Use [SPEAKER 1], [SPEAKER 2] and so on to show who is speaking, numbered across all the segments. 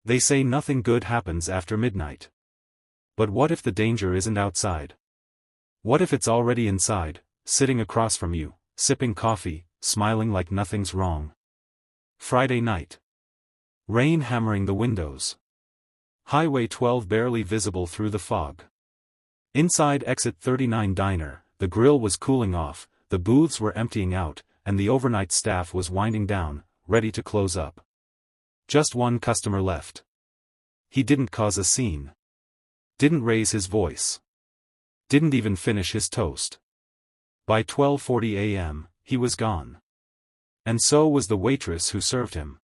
[SPEAKER 1] They say nothing good happens after midnight. But what if the danger isn't outside? What if it's already inside, sitting across from you, sipping coffee, smiling like nothing's wrong? Friday night. Rain hammering the windows. Highway 12 barely visible through the fog. Inside Exit 39 diner, the grill was cooling off, the booths were emptying out, and the overnight staff was winding down, ready to close up. Just one customer left. He didn't cause a scene. Didn't raise his voice. Didn't even finish his toast. By 12:40 a.m., he was gone. And so was the waitress who served him.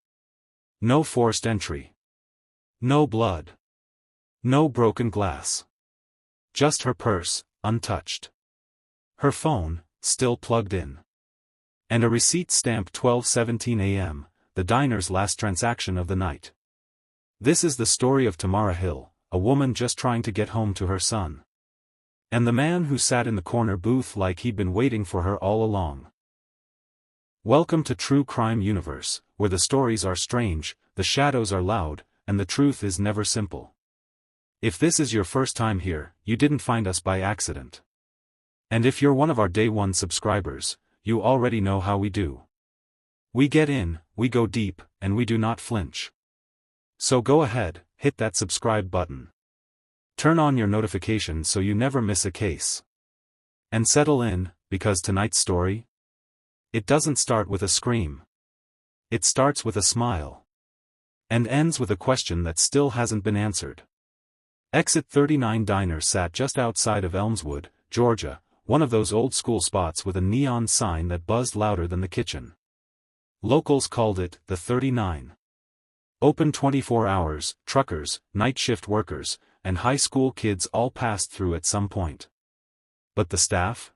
[SPEAKER 1] No forced entry. No blood. No broken glass. Just her purse, untouched. Her phone, still plugged in. And a receipt stamped 12:17 a.m., the diner's last transaction of the night. This is the story of Tamara Hill, a woman just trying to get home to her son. And the man who sat in the corner booth like he'd been waiting for her all along. Welcome to True Crime Universe, where the stories are strange, the shadows are loud, and the truth is never simple. If this is your first time here, you didn't find us by accident. And if you're one of our Day 1 subscribers, you already know how we do. We get in, we go deep, and we do not flinch. So go ahead, hit that subscribe button. Turn on your notifications so you never miss a case. And settle in, because tonight's story? It doesn't start with a scream. It starts with a smile. And ends with a question that still hasn't been answered. Exit 39 Diner sat just outside of Elmswood, Georgia, one of those old-school spots with a neon sign that buzzed louder than the kitchen. Locals called it the 39. Open 24 hours, truckers, night shift workers, and high school kids all passed through at some point. But the staff?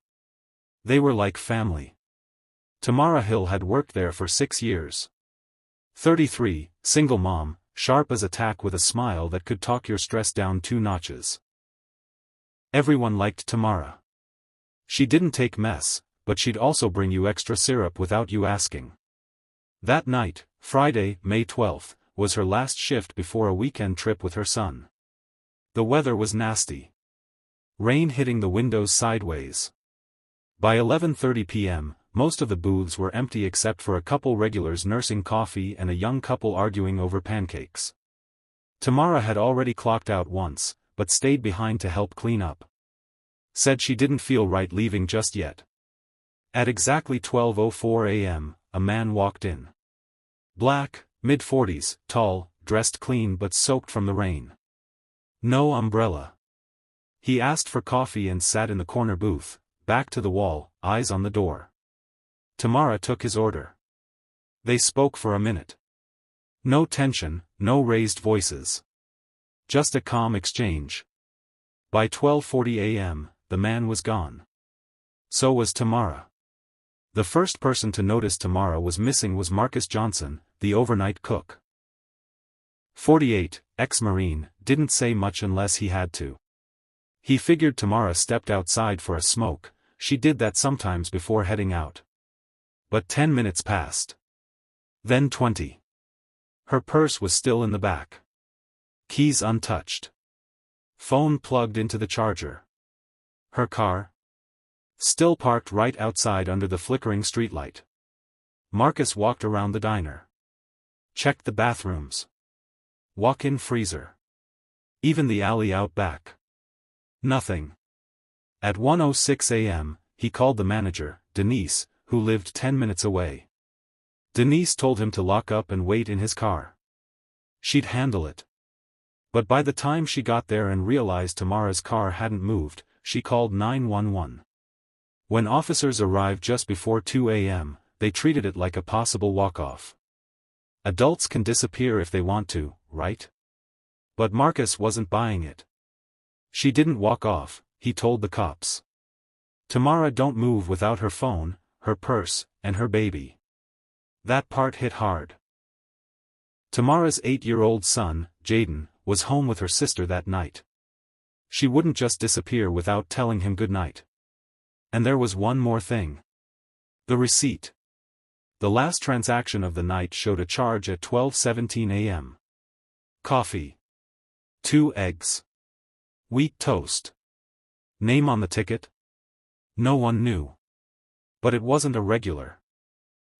[SPEAKER 1] They were like family. Tamara Hill had worked there for 6 years. 33, single mom, sharp as a tack with a smile that could talk your stress down 2 notches. Everyone liked Tamara. She didn't take mess, but she'd also bring you extra syrup without you asking. That night, Friday, May 12th, was her last shift before a weekend trip with her son. The weather was nasty. Rain hitting the windows sideways. By 11:30 p.m., most of the booths were empty except for a couple regulars nursing coffee and a young couple arguing over pancakes. Tamara had already clocked out once, but stayed behind to help clean up. Said she didn't feel right leaving just yet. At exactly 12:04 a.m., a man walked in. Black, mid-40s, tall, dressed clean but soaked from the rain. No umbrella. He asked for coffee and sat in the corner booth, back to the wall, eyes on the door. Tamara took his order. They spoke for a minute. No tension, no raised voices. Just a calm exchange. By 12:40 a.m., the man was gone. So was Tamara. The first person to notice Tamara was missing was Marcus Johnson, the overnight cook. 48, ex-Marine, didn't say much unless he had to. He figured Tamara stepped outside for a smoke, she did that sometimes before heading out. But 10 minutes passed. Then 20. Her purse was still in the back. Keys untouched. Phone plugged into the charger. Her car? Still parked right outside under the flickering streetlight. Marcus walked around the diner. Checked the bathrooms. Walk-in freezer. Even the alley out back. Nothing. At 1:06 a.m., he called the manager, Denise, who lived 10 minutes away. Denise told him to lock up and wait in his car. She'd handle it. But by the time she got there and realized Tamara's car hadn't moved, she called 911. When officers arrived just before 2 a.m., they treated it like a possible walk-off. Adults can disappear if they want to, right? But Marcus wasn't buying it. She didn't walk off, he told the cops. Tamara don't move without her phone, her purse, and her baby. That part hit hard. Tamara's 8-year-old son, Jaden, was home with her sister that night. She wouldn't just disappear without telling him goodnight. And there was one more thing. The receipt. The last transaction of the night showed a charge at 12:17 a.m. Coffee. 2 eggs. Wheat toast. Name on the ticket? No one knew. But it wasn't a regular.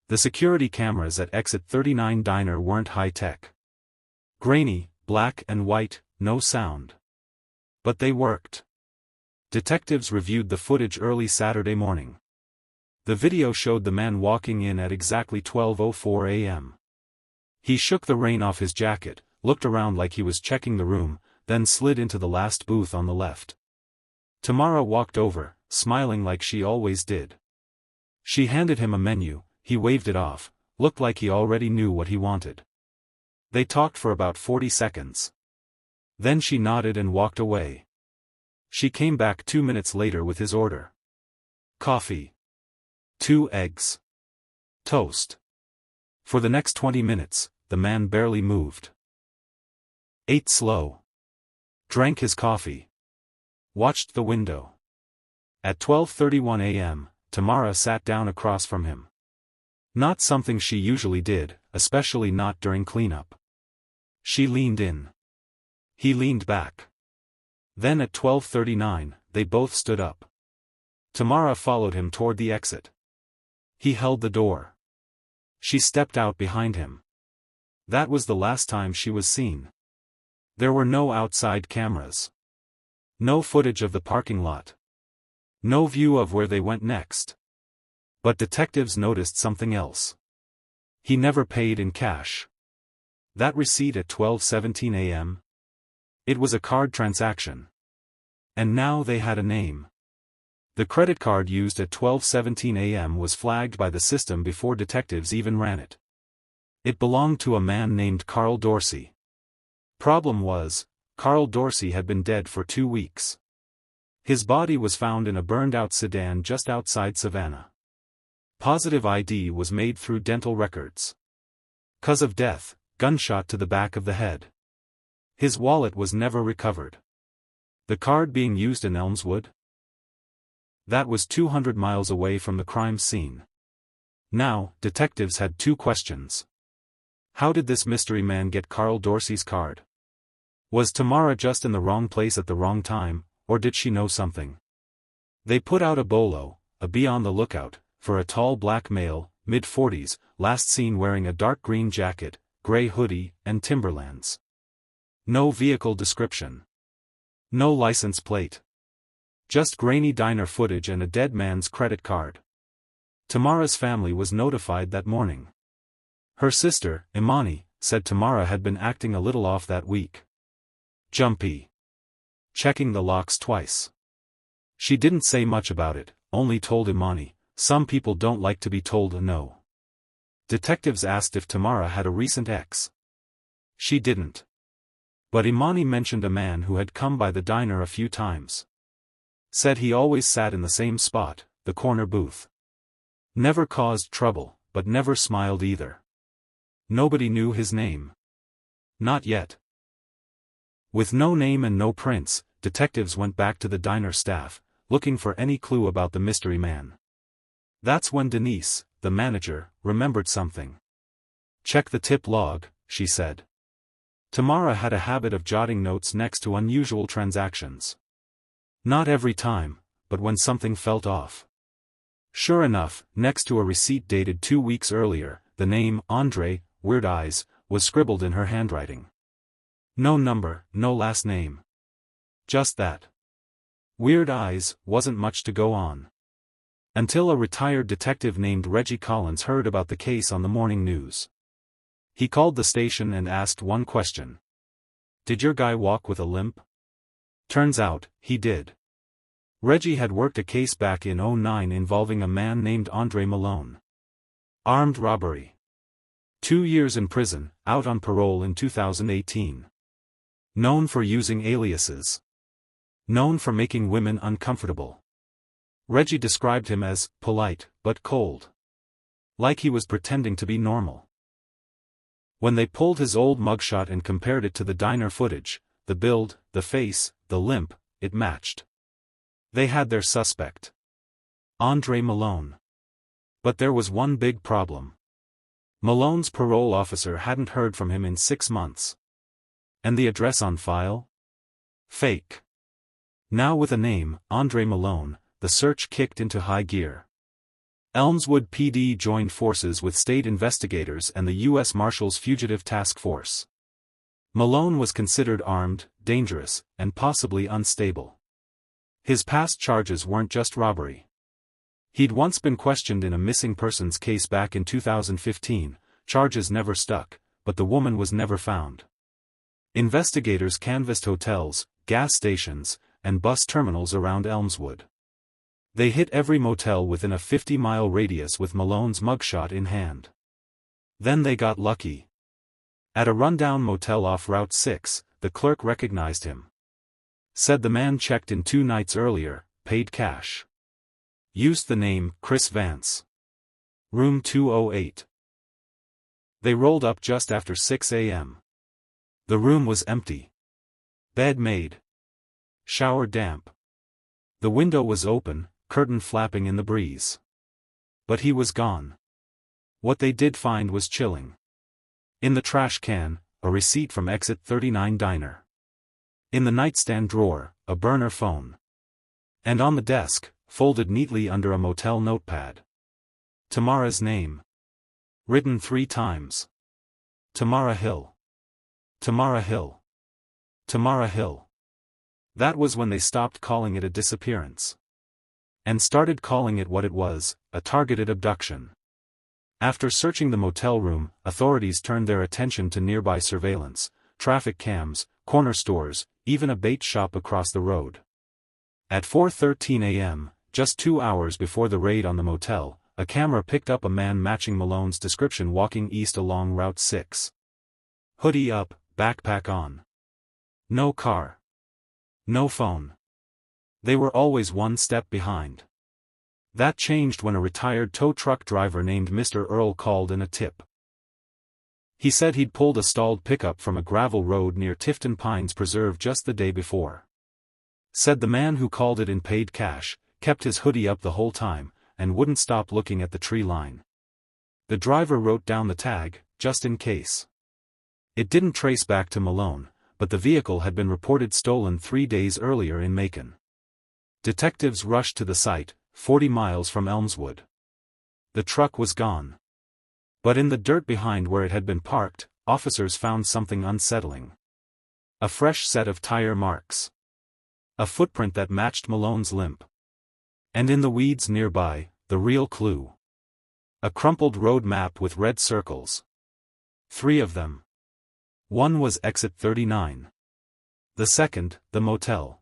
[SPEAKER 1] The security cameras at Exit 39 Diner weren't high-tech. Grainy, black and white, no sound. But they worked. Detectives reviewed the footage early Saturday morning. The video showed the man walking in at exactly 12:04 a.m. He shook the rain off his jacket, looked around like he was checking the room, then slid into the last booth on the left. Tamara walked over, smiling like she always did. She handed him a menu, he waved it off, looked like he already knew what he wanted. They talked for about 40 seconds. Then she nodded and walked away. She came back 2 minutes later with his order. Coffee. 2 eggs. Toast. For the next 20 minutes, the man barely moved. Ate slow. Drank his coffee. Watched the window. At 12:31 a.m., Tamara sat down across from him. Not something she usually did, especially not during cleanup. She leaned in. He leaned back. Then at 12:39, they both stood up. Tamara followed him toward the exit. He held the door. She stepped out behind him. That was the last time she was seen. There were no outside cameras. No footage of the parking lot. No view of where they went next. But detectives noticed something else. He never paid in cash. That receipt at 12:17 a.m.? It was a card transaction. And now they had a name. The credit card used at 12:17 a.m. was flagged by the system before detectives even ran it. It belonged to a man named Carl Dorsey. Problem was, Carl Dorsey had been dead for 2 weeks. His body was found in a burned-out sedan just outside Savannah. Positive ID was made through dental records. Cause of death, gunshot to the back of the head. His wallet was never recovered. The card being used in Elmswood? That was 200 miles away from the crime scene. Now, detectives had 2 questions. How did this mystery man get Carl Dorsey's card? Was Tamara just in the wrong place at the wrong time, or did she know something? They put out a bolo, a be on the lookout, for a tall black male, mid-40s, last seen wearing a dark green jacket, gray hoodie, and Timberlands. No vehicle description. No license plate. Just grainy diner footage and a dead man's credit card. Tamara's family was notified that morning. Her sister, Imani, said Tamara had been acting a little off that week. Jumpy. Checking the locks twice. She didn't say much about it, only told Imani, some people don't like to be told no. Detectives asked if Tamara had a recent ex. She didn't. But Imani mentioned a man who had come by the diner a few times. Said he always sat in the same spot, the corner booth. Never caused trouble, but never smiled either. Nobody knew his name. Not yet. With no name and no prints, detectives went back to the diner staff, looking for any clue about the mystery man. That's when Denise, the manager, remembered something. Check the tip log, she said. Tamara had a habit of jotting notes next to unusual transactions. Not every time, but when something felt off. Sure enough, next to a receipt dated 2 weeks earlier, the name, Andre, Weird Eyes, was scribbled in her handwriting. No number, no last name. Just that. Weird Eyes wasn't much to go on. Until a retired detective named Reggie Collins heard about the case on the morning news. He called the station and asked one question. Did your guy walk with a limp? Turns out, he did. Reggie had worked a case back in '09 involving a man named Andre Malone. Armed robbery. 2 years in prison, out on parole in 2018. Known for using aliases. Known for making women uncomfortable. Reggie described him as polite, but cold. Like he was pretending to be normal. When they pulled his old mugshot and compared it to the diner footage, the build, the face, the limp, it matched. They had their suspect. Andre Malone. But there was one big problem. Malone's parole officer hadn't heard from him in 6 months. And the address on file? Fake. Now with a name, Andre Malone, the search kicked into high gear. Elmswood PD joined forces with state investigators and the U.S. Marshals Fugitive Task Force. Malone was considered armed, dangerous, and possibly unstable. His past charges weren't just robbery. He'd once been questioned in a missing persons case back in 2015, charges never stuck, but the woman was never found. Investigators canvassed hotels, gas stations, and bus terminals around Elmswood. They hit every motel within a 50-mile radius with Malone's mugshot in hand. Then they got lucky. At a rundown motel off Route 6, the clerk recognized him. Said the man checked in 2 nights earlier, paid cash. Used the name Chris Vance. Room 208. They rolled up just after 6 a.m. The room was empty. Bed made. Shower damp. The window was open, curtain flapping in the breeze. But he was gone. What they did find was chilling. In the trash can, a receipt from Exit 39 Diner. In the nightstand drawer, a burner phone. And on the desk, folded neatly under a motel notepad, Tamara's name. Written 3 times. Tamara Hill. Tamara Hill. Tamara Hill. That was when they stopped calling it a disappearance. And started calling it what it was, a targeted abduction. After searching the motel room, authorities turned their attention to nearby surveillance, traffic cams, corner stores, even a bait shop across the road. At 4:13 a.m., just 2 hours before the raid on the motel, a camera picked up a man matching Malone's description walking east along Route 6. Hoodie up, backpack on. No car. No phone. They were always one step behind. That changed when a retired tow truck driver named Mr. Earl called in a tip. He said he'd pulled a stalled pickup from a gravel road near Tifton Pines Preserve just the day before. Said the man who called it in paid cash, kept his hoodie up the whole time, and wouldn't stop looking at the tree line. The driver wrote down the tag, just in case. It didn't trace back to Malone, but the vehicle had been reported stolen 3 days earlier in Macon. Detectives rushed to the site, 40 miles from Elmswood. The truck was gone. But in the dirt behind where it had been parked, officers found something unsettling. A fresh set of tire marks. A footprint that matched Malone's limp. And in the weeds nearby, the real clue. A crumpled road map with red circles. 3 of them. One was Exit 39. The second, the motel.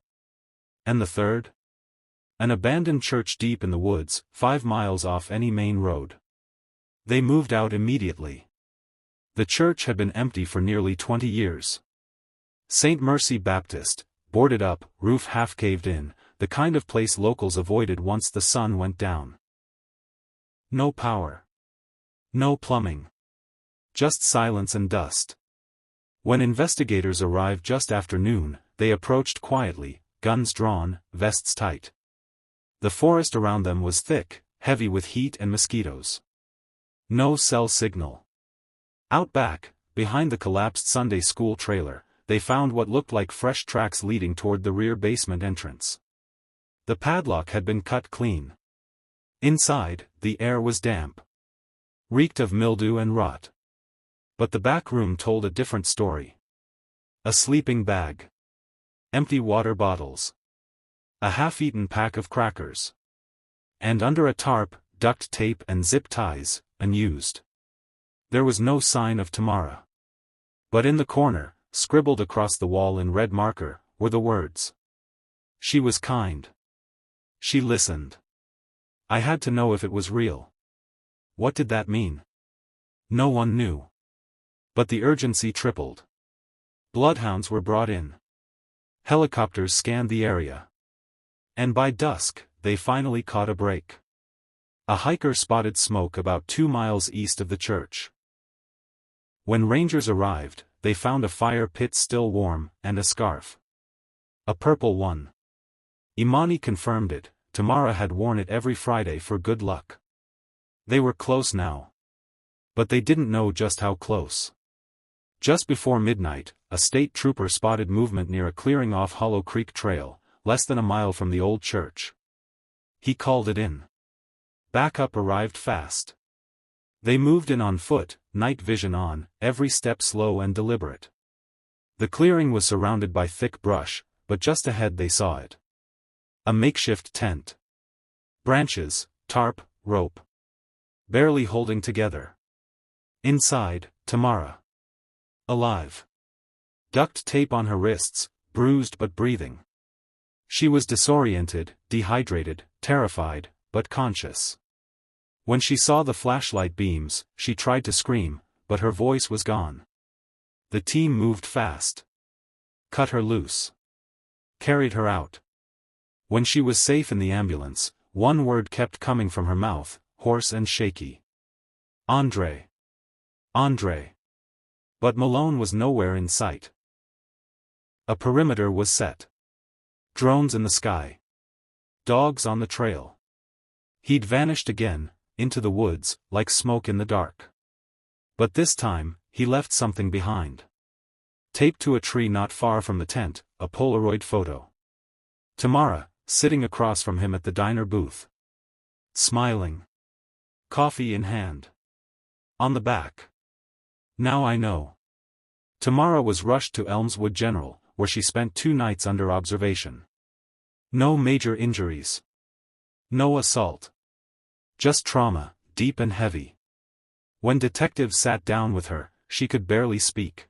[SPEAKER 1] And the third? An abandoned church deep in the woods, 5 miles off any main road. They moved out immediately. The church had been empty for nearly 20 years. St. Mercy Baptist, boarded up, roof half caved in, the kind of place locals avoided once the sun went down. No power. No plumbing. Just silence and dust. When investigators arrived just after noon, they approached quietly, guns drawn, vests tight. The forest around them was thick, heavy with heat and mosquitoes. No cell signal. Out back, behind the collapsed Sunday school trailer, they found what looked like fresh tracks leading toward the rear basement entrance. The padlock had been cut clean. Inside, the air was damp. Reeked of mildew and rot. But the back room told a different story. A sleeping bag. Empty water bottles. A half-eaten pack of crackers. And under a tarp, duct tape and zip ties, unused. There was no sign of Tamara. But in the corner, scribbled across the wall in red marker, were the words. She was kind. She listened. I had to know if it was real. What did that mean? No one knew. But the urgency tripled. Bloodhounds were brought in. Helicopters scanned the area. And by dusk, they finally caught a break. A hiker spotted smoke about 2 miles east of the church. When rangers arrived, they found a fire pit still warm, and a scarf. A purple one. Imani confirmed it, Tamara had worn it every Friday for good luck. They were close now. But they didn't know just how close. Just before midnight, a state trooper spotted movement near a clearing off Hollow Creek Trail, less than a mile from the old church. He called it in. Backup arrived fast. They moved in on foot, night vision on, every step slow and deliberate. The clearing was surrounded by thick brush, but just ahead they saw it. A makeshift tent. Branches, tarp, rope. Barely holding together. Inside, Tamara. Alive. Duct tape on her wrists, bruised but breathing. She was disoriented, dehydrated, terrified, but conscious. When she saw the flashlight beams, she tried to scream, but her voice was gone. The team moved fast. Cut her loose. Carried her out. When she was safe in the ambulance, one word kept coming from her mouth, hoarse and shaky. Andre. Andre. But Malone was nowhere in sight. A perimeter was set. Drones in the sky. Dogs on the trail. He'd vanished again, into the woods, like smoke in the dark. But this time, he left something behind. Taped to a tree not far from the tent, a Polaroid photo. Tamara, sitting across from him at the diner booth. Smiling. Coffee in hand. On the back. Now I know. Tamara was rushed to Elmswood General, where she spent 2 nights under observation. No major injuries. No assault. Just trauma, deep and heavy. When detectives sat down with her, she could barely speak.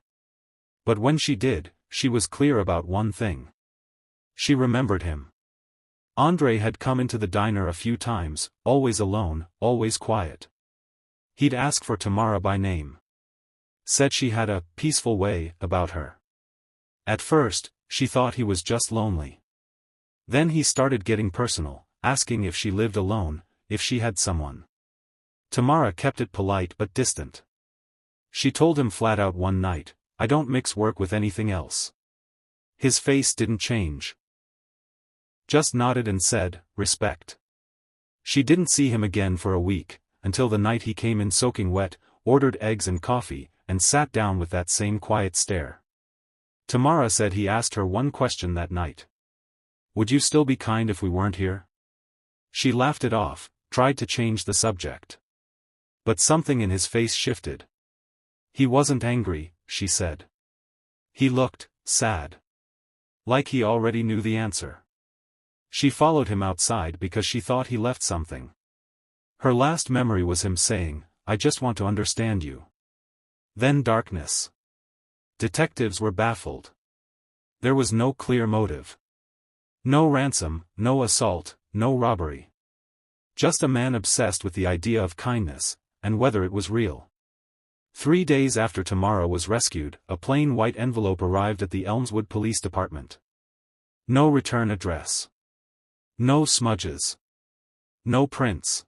[SPEAKER 1] But when she did, she was clear about one thing. She remembered him. Andre had come into the diner a few times, always alone, always quiet. He'd ask for Tamara by name. Said she had a peaceful way about her. At first, she thought he was just lonely. Then he started getting personal, asking if she lived alone, if she had someone. Tamara kept it polite but distant. She told him flat out one night, "I don't mix work with anything else." His face didn't change. Just nodded and said, "Respect." She didn't see him again for a week, until the night he came in soaking wet, ordered eggs and coffee, and sat down with that same quiet stare. Tamara said he asked her one question that night. "Would you still be kind if we weren't here?" She laughed it off, tried to change the subject. But something in his face shifted. He wasn't angry, she said. He looked sad. Like he already knew the answer. She followed him outside because she thought he left something. Her last memory was him saying, "I just want to understand you." Then darkness. Detectives were baffled. There was no clear motive. No ransom, no assault, no robbery. Just a man obsessed with the idea of kindness, and whether it was real. 3 days after Tamara was rescued, a plain white envelope arrived at the Elmswood Police Department. No return address. No smudges. No prints.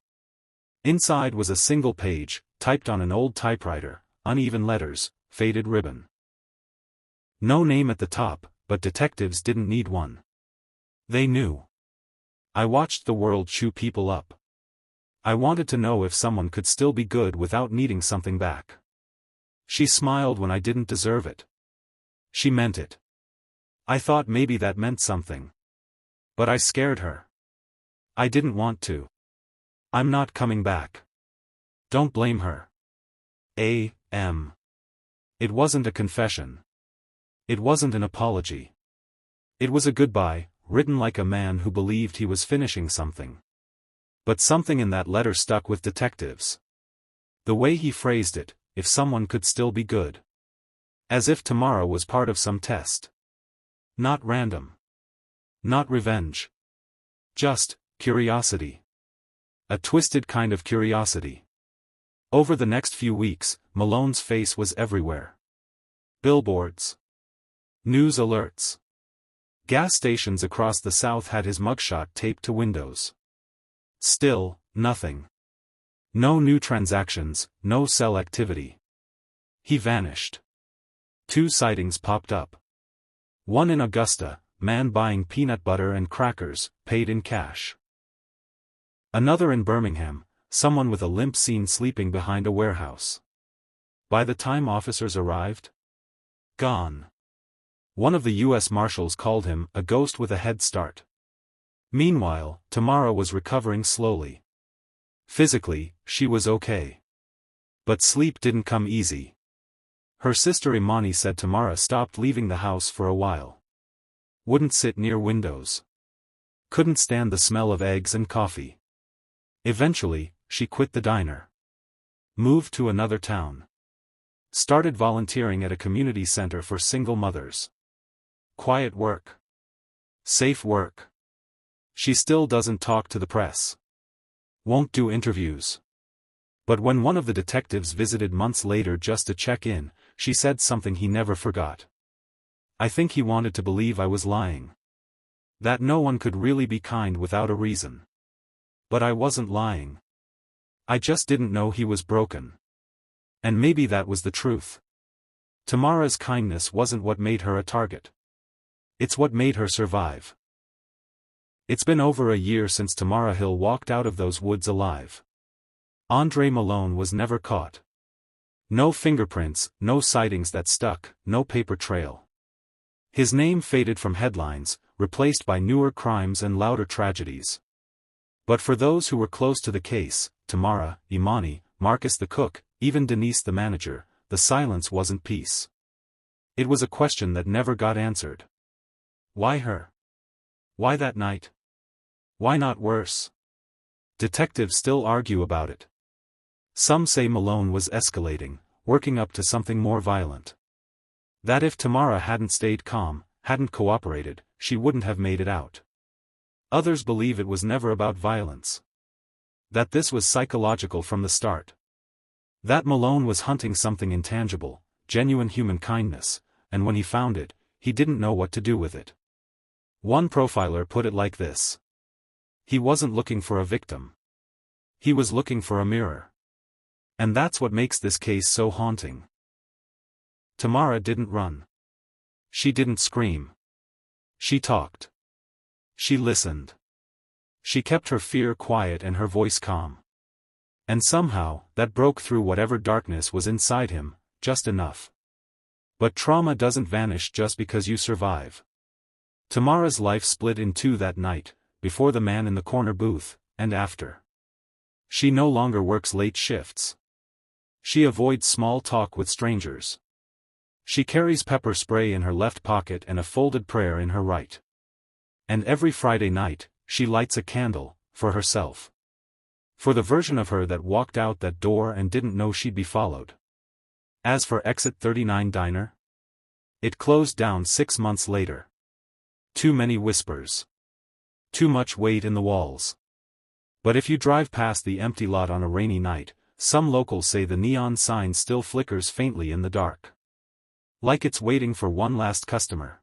[SPEAKER 1] Inside was a single page, typed on an old typewriter, uneven letters, faded ribbon. No name at the top, but detectives didn't need one. They knew. I watched the world chew people up. I wanted to know if someone could still be good without needing something back. She smiled when I didn't deserve it. She meant it. I thought maybe that meant something. But I scared her. I didn't want to. I'm not coming back. Don't blame her. A.M. It wasn't a confession. It wasn't an apology. It was a goodbye, written like a man who believed he was finishing something. But something in that letter stuck with detectives. The way he phrased it, if someone could still be good. As if Tamara was part of some test. Not random. Not revenge. Just curiosity. A twisted kind of curiosity. Over the next few weeks, Malone's face was everywhere. Billboards. News alerts. Gas stations across the South had his mugshot taped to windows. Still, nothing. No new transactions, no cell activity. He vanished. 2 sightings popped up. One in Augusta, man buying peanut butter and crackers, paid in cash. Another in Birmingham, someone with a limp seen sleeping behind a warehouse. By the time officers arrived, Gone. One of the U.S. Marshals called him a ghost with a head start. Meanwhile, Tamara was recovering slowly. Physically, she was okay. But sleep didn't come easy. Her sister Imani said Tamara stopped leaving the house for a while. Wouldn't sit near windows. Couldn't stand the smell of eggs and coffee. Eventually, she quit the diner. Moved to another town. Started volunteering at a community center for single mothers. Quiet work. Safe work. She still doesn't talk to the press. Won't do interviews. But when one of the detectives visited months later just to check in, she said something he never forgot. I think he wanted to believe I was lying. That no one could really be kind without a reason. But I wasn't lying. I just didn't know he was broken. And maybe that was the truth. Tamara's kindness wasn't what made her a target. It's what made her survive. It's been over a year since Tamara Hill walked out of those woods alive. Andre Malone was never caught. No fingerprints, no sightings that stuck, no paper trail. His name faded from headlines, replaced by newer crimes and louder tragedies. But for those who were close to the case, Tamara, Imani, Marcus the cook, even Denise the manager, the silence wasn't peace. It was a question that never got answered. Why her? Why that night? Why not worse? Detectives still argue about it. Some say Malone was escalating, working up to something more violent. That if Tamara hadn't stayed calm, hadn't cooperated, she wouldn't have made it out. Others believe it was never about violence. That this was psychological from the start. That Malone was hunting something intangible, genuine human kindness, and when he found it, he didn't know what to do with it. One profiler put it like this. He wasn't looking for a victim. He was looking for a mirror. And that's what makes this case so haunting. Tamara didn't run. She didn't scream. She talked. She listened. She kept her fear quiet and her voice calm. And somehow, that broke through whatever darkness was inside him, just enough. But trauma doesn't vanish just because you survive. Tamara's life split in two that night, before the man in the corner booth, and after. She no longer works late shifts. She avoids small talk with strangers. She carries pepper spray in her left pocket and a folded prayer in her right. And every Friday night, she lights a candle, for herself. For the version of her that walked out that door and didn't know she'd be followed. As for Exit 39 Diner, it closed down 6 months later. Too many whispers. Too much weight in the walls. But if you drive past the empty lot on a rainy night, some locals say the neon sign still flickers faintly in the dark. Like it's waiting for one last customer.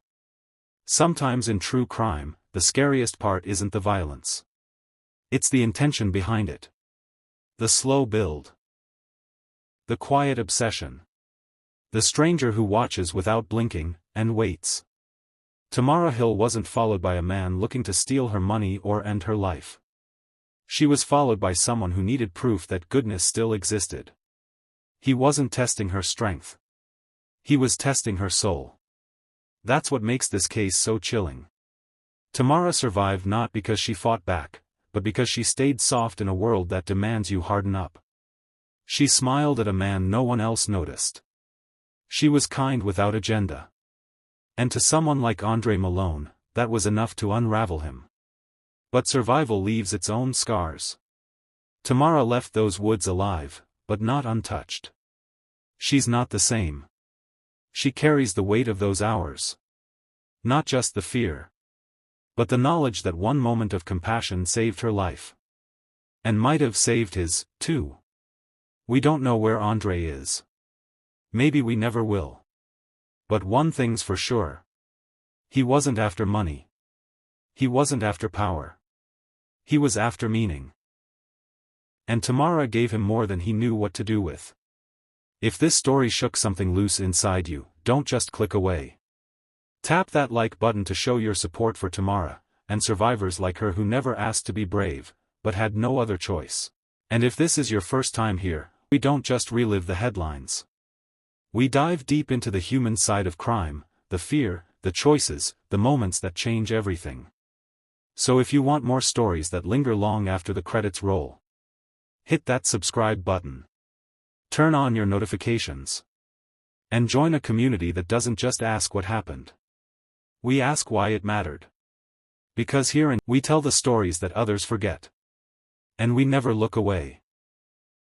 [SPEAKER 1] Sometimes in true crime, the scariest part isn't the violence. It's the intention behind it. The slow build. The quiet obsession. The stranger who watches without blinking, and waits. Tamara Hill wasn't followed by a man looking to steal her money or end her life. She was followed by someone who needed proof that goodness still existed. He wasn't testing her strength. He was testing her soul. That's what makes this case so chilling. Tamara survived not because she fought back, but because she stayed soft in a world that demands you harden up. She smiled at a man no one else noticed. She was kind without agenda. And to someone like Andre Malone, that was enough to unravel him. But survival leaves its own scars. Tamara left those woods alive, but not untouched. She's not the same. She carries the weight of those hours. Not just the fear. But the knowledge that one moment of compassion saved her life. And might have saved his, too. We don't know where Andre is. Maybe we never will. But one thing's for sure. He wasn't after money. He wasn't after power. He was after meaning. And Tamara gave him more than he knew what to do with. If this story shook something loose inside you, don't just click away. Tap that like button to show your support for Tamara, and survivors like her who never asked to be brave, but had no other choice. And if this is your first time here, we don't just relive the headlines. We dive deep into the human side of crime, the fear, the choices, the moments that change everything. So if you want more stories that linger long after the credits roll, hit that subscribe button. Turn on your notifications. And join a community that doesn't just ask what happened. We ask why it mattered. Because we tell the stories that others forget. And we never look away.